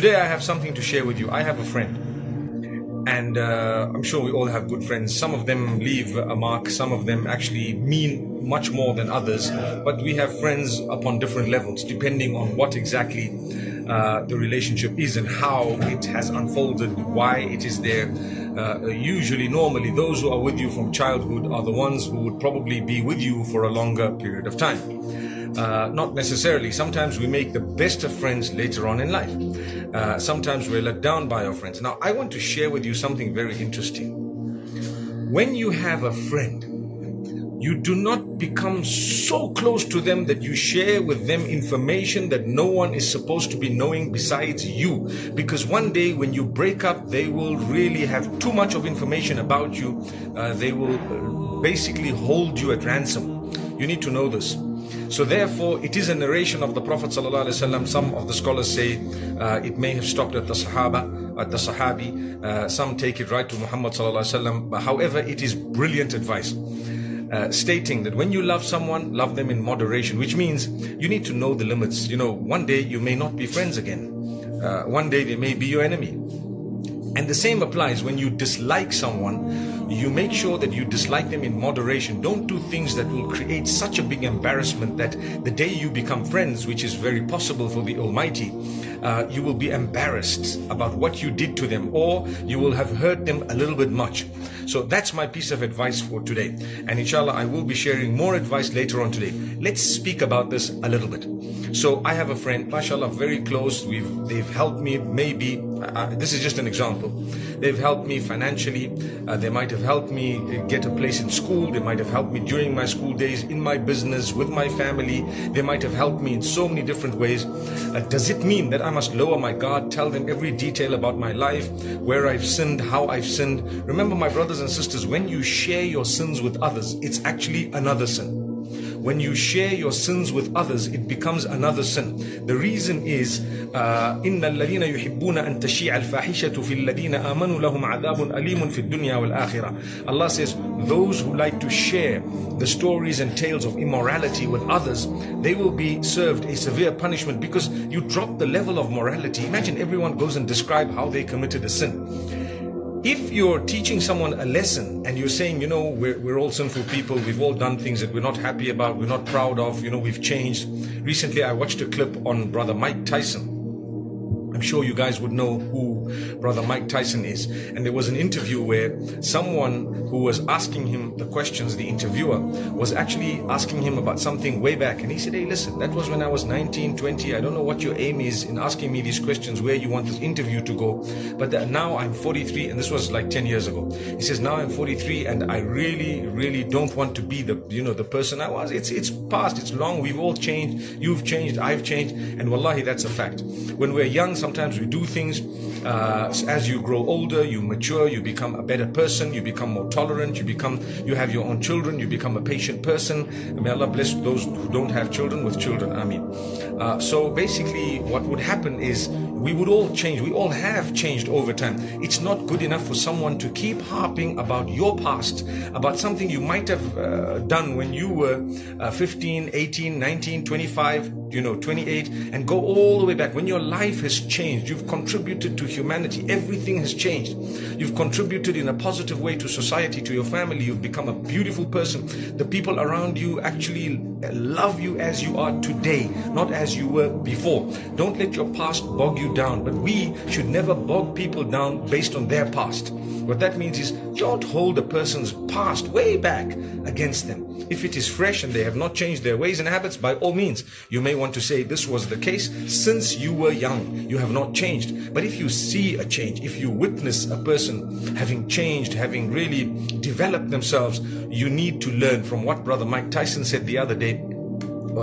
Today I have something to share with you. I have a friend, and I'm sure we all have good friends. Some of them leave a mark, some of them actually mean much more than others, but we have friends upon different levels depending on what exactly the relationship is and how it has unfolded, why it is there. Usually, normally, those who are with you from childhood are the ones who would probably be with you for a longer period of time. Not necessarily. Sometimes we make the best of friends later on in life. Sometimes we're let down by our friends. Now, I want to share with you something very interesting. When you have a friend, you do not become so close to them that you share with them information that no one is supposed to be knowing besides you. Because one day when you break up, they will really have too much of information about you. They will basically hold you at ransom. You need to know this. So therefore, it is a narration of the Prophet ﷺ. Some of the scholars say it may have stopped at the Sahaba, at the Sahabi. Some take it right to Muhammad ﷺ. However, it is brilliant advice. Stating that when you love someone, love them in moderation, which means you need to know the limits. You know, one day you may not be friends again. One day they may be your enemy. And the same applies when you dislike someone. You make sure that you dislike them in moderation. Don't do things that will create such a big embarrassment that the day you become friends, which is very possible for the Almighty, you will be embarrassed about what you did to them, or you will have hurt them a little bit much. So that's my piece of advice for today. And inshallah, I will be sharing more advice later on today. Let's speak about this a little bit. So I have a friend, mashallah, very close. They've helped me, maybe, this is just an example. They've helped me financially. They might have helped me get a place in school. They might have helped me during my school days, in my business, with my family. They might have helped me in so many different ways. Does it mean that I must lower my guard, tell them every detail about my life, where I've sinned, how I've sinned? Remember, my brothers and sisters, when you share your sins with others, it's actually another sin. When you share your sins with others, it becomes another sin. The reason is, إِنَّ الَّذِينَ يُحِبُّونَ أَن تَشِيعَ الْفَاحِشَةُ فِي الَّذِينَ آمَنُوا لَهُمْ عَذَابٌ أَلِيمٌ فِي الدُّنْيَا وَالْآخِرَةِ. Allah says, those who like to share the stories and tales of immorality with others, they will be served a severe punishment because you drop the level of morality. Imagine everyone goes and describe how they committed a sin. If you're teaching someone a lesson and you're saying, you know, we're all sinful people, we've all done things that we're not happy about, we're not proud of, you know, we've changed. Recently, I watched a clip on Brother Mike Tyson. I'm sure you guys would know who Brother Mike Tyson is. And there was an interview where someone who was asking him the questions, the interviewer, was actually asking him about something way back. And he said, hey, listen, that was when I was 19, 20. I don't know what your aim is in asking me these questions, where you want this interview to go. But now I'm 43, and this was like 10 years ago. He says, now I'm 43, and I really, really don't want to be the person I was. It's past, it's long. We've all changed. You've changed, I've changed. And wallahi, that's a fact. When we're young, sometimes we do things. As you grow older, you mature, you become a better person, you become more tolerant, you have your own children, you become a patient person. May Allah bless those who don't have children with children. Ameen. So basically what would happen is we would all change. We all have changed over time. It's not good enough for someone to keep harping about your past, about something you might have done when you were 15, 18, 19, 25, 28, and go all the way back. When your life has changed, you've contributed to humanity, everything has changed. You've contributed in a positive way to society, to your family. You've become a beautiful person. The people around you actually love you as you are today, not as you were before. Don't let your past bog you down, but we should never bog people down based on their past. What that means is, don't hold a person's past way back against them. If it is fresh and they have not changed their ways and habits, by all means, you may want to say this was the case since you were young. You have not changed. But if you see a change, if you witness a person having changed, having really developed themselves, you need to learn from what Brother Mike Tyson said the other day.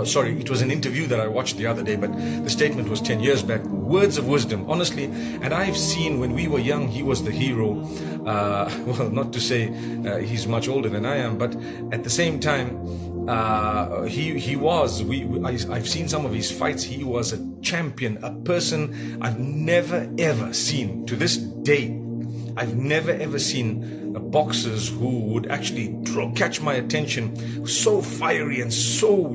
Sorry, it was an interview that I watched the other day, but the statement was 10 years back. Words of wisdom, honestly. And I've seen when we were young, he was the hero. Well, not to say he's much older than I am, but at the same time, he was. I've seen some of his fights. He was a champion, a person I've never ever seen to this day I've never ever seen boxers who would actually catch my attention, so fiery and so,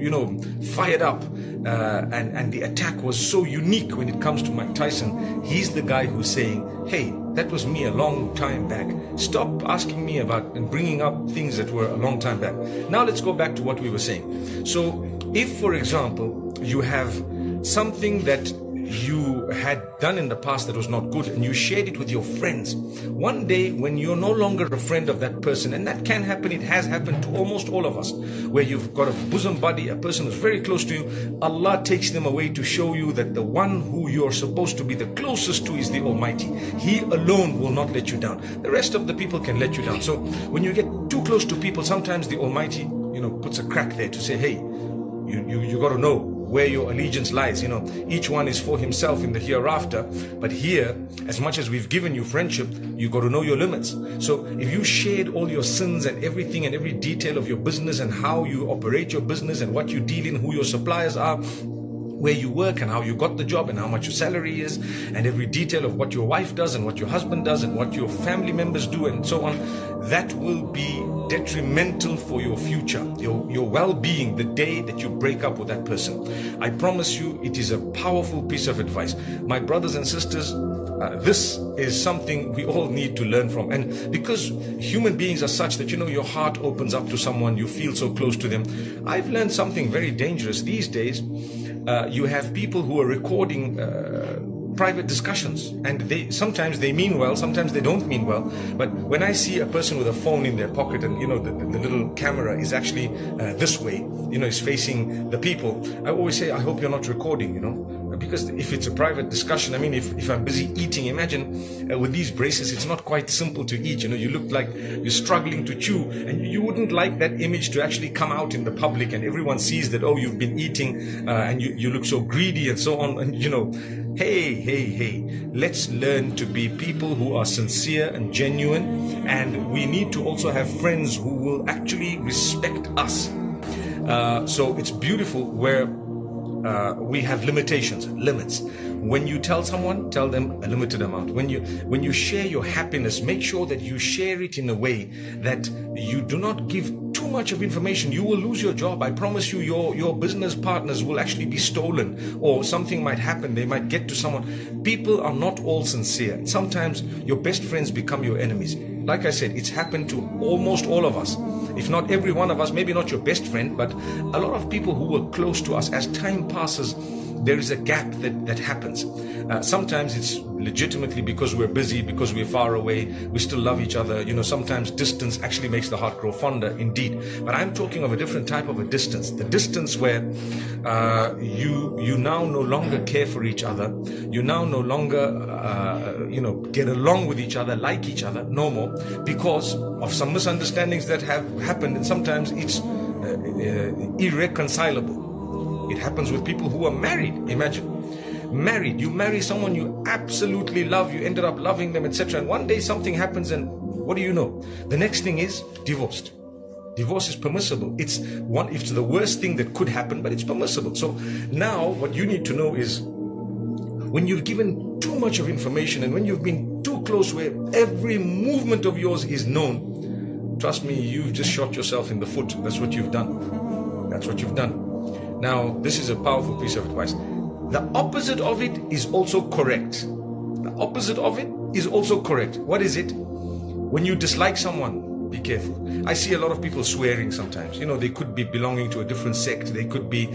fired up. And the attack was so unique when it comes to Mike Tyson. He's the guy who's saying, hey, that was me a long time back. Stop asking me about and bringing up things that were a long time back. Now let's go back to what we were saying. So if, for example, you have something that you had done in the past that was not good and you shared it with your friends, one day when you're no longer a friend of that person, and that can happen, it has happened to almost all of us, where you've got a bosom buddy, a person who's very close to you, Allah takes them away to show you that the one who you're supposed to be the closest to is the Almighty. He alone will not let you down. The rest of the people can let you down. So when you get too close to people, sometimes the Almighty puts a crack there to say, hey, you got to know where your allegiance lies. Each one is for himself in the hereafter, but here, as much as we've given you friendship, you got to know your limits. So if you shared all your sins and everything and every detail of your business and how you operate your business and what you deal in, who your suppliers are, where you work and how you got the job and how much your salary is, and every detail of what your wife does and what your husband does and what your family members do and so on, that will be detrimental for your future, your well-being, the day that you break up with that person. I promise you, it is a powerful piece of advice. My brothers and sisters, this is something we all need to learn from. And because human beings are such that, your heart opens up to someone, you feel so close to them. I've learned something very dangerous these days. You have people who are recording private discussions, and sometimes they mean well, sometimes they don't mean well. But when I see a person with a phone in their pocket and the little camera is actually this way, is facing the people, I always say, I hope you're not recording, because if it's a private discussion, if I'm busy eating, imagine with these braces, it's not quite simple to eat. You look like you're struggling to chew, and you wouldn't like that image to actually come out in the public and everyone sees that, oh, you've been eating and you look so greedy and so on. And hey, let's learn to be people who are sincere and genuine, and we need to also have friends who will actually respect us. So it's beautiful where we have limits. When you tell someone, tell them a limited amount. When you share your happiness, make sure that you share it in a way that you do not give too much of information. You will lose your job. I promise you, your business partners will actually be stolen, or something might happen. They might get to someone. People are not all sincere. Sometimes your best friends become your enemies. Like I said, it's happened to almost all of us. If not every one of us, maybe not your best friend, but a lot of people who were close to us. As time passes, there is a gap that happens. Sometimes it's legitimately because we're busy, because we're far away, we still love each other. Sometimes distance actually makes the heart grow fonder, indeed. But I'm talking of a different type of a distance. The distance where you now no longer care for each other. You now no longer, get along with each other, like each other, no more, because of some misunderstandings that have happened. And sometimes it's irreconcilable. It happens with people who are married. Imagine, married, you marry someone you absolutely love, you ended up loving them, etc. And one day something happens, and what do you know? The next thing is divorced. Divorce is permissible. It's the worst thing that could happen, but it's permissible. So now what you need to know is, when you've given too much of information and when you've been too close where every movement of yours is known, trust me, you've just shot yourself in the foot. That's what you've done. That's what you've done. Now, this is a powerful piece of advice. The opposite of it is also correct. The opposite of it is also correct. What is it? When you dislike someone, be careful. I see a lot of people swearing sometimes. They could be belonging to a different sect. They could be,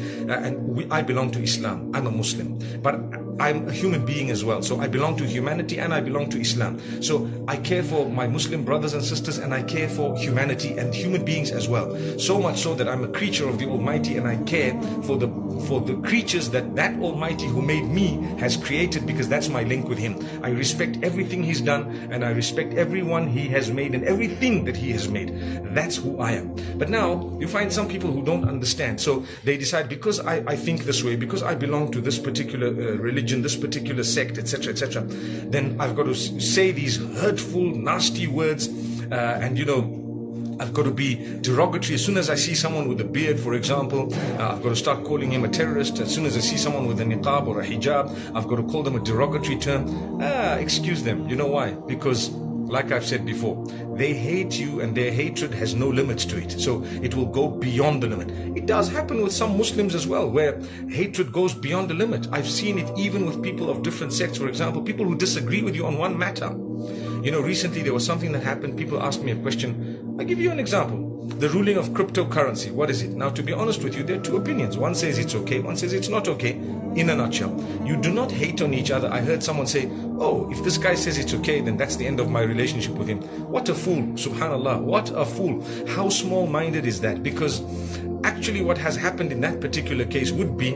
I belong to Islam. I'm a Muslim. But I'm a human being as well. So I belong to humanity and I belong to Islam. So I care for my Muslim brothers and sisters, and I care for humanity and human beings as well. So much so that I'm a creature of the Almighty, and I care for the creatures that Almighty who made me has created, because that's my link with Him. I respect everything He's done, and I respect everyone He has made and everything that He has made. That's who I am. But now you find some people who don't understand. So they decide, because I think this way, because I belong to this particular religion, this particular sect, etc., etc., then I've got to say these hurtful, nasty words, and I've got to be derogatory. As soon as I see someone with a beard, for example, I've got to start calling him a terrorist. As soon as I see someone with a niqab or a hijab, I've got to call them a derogatory term. Excuse them. You know why? Because like I've said before, they hate you and their hatred has no limits to it. So it will go beyond the limit. It does happen with some Muslims as well, where hatred goes beyond the limit. I've seen it even with people of different sects. For example, people who disagree with you on one matter. Recently there was something that happened. People asked me a question. I'll give you an example. The ruling of cryptocurrency, what is it? Now, to be honest with you, there are two opinions. One says it's okay, one says it's not okay. In a nutshell, you do not hate on each other. I heard someone say, oh, if this guy says it's okay, then that's the end of my relationship with him. What a fool, subhanallah, what a fool. How small-minded is that? Because actually what has happened in that particular case would be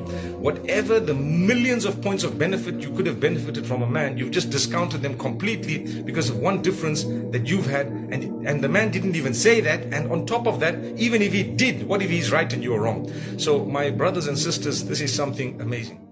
whatever the millions of points of benefit you could have benefited from a man, you've just discounted them completely because of one difference that you've had, and the man didn't even say that. And on top of that, even if he did, what if he's right and you're wrong? So my brothers and sisters, this is something amazing.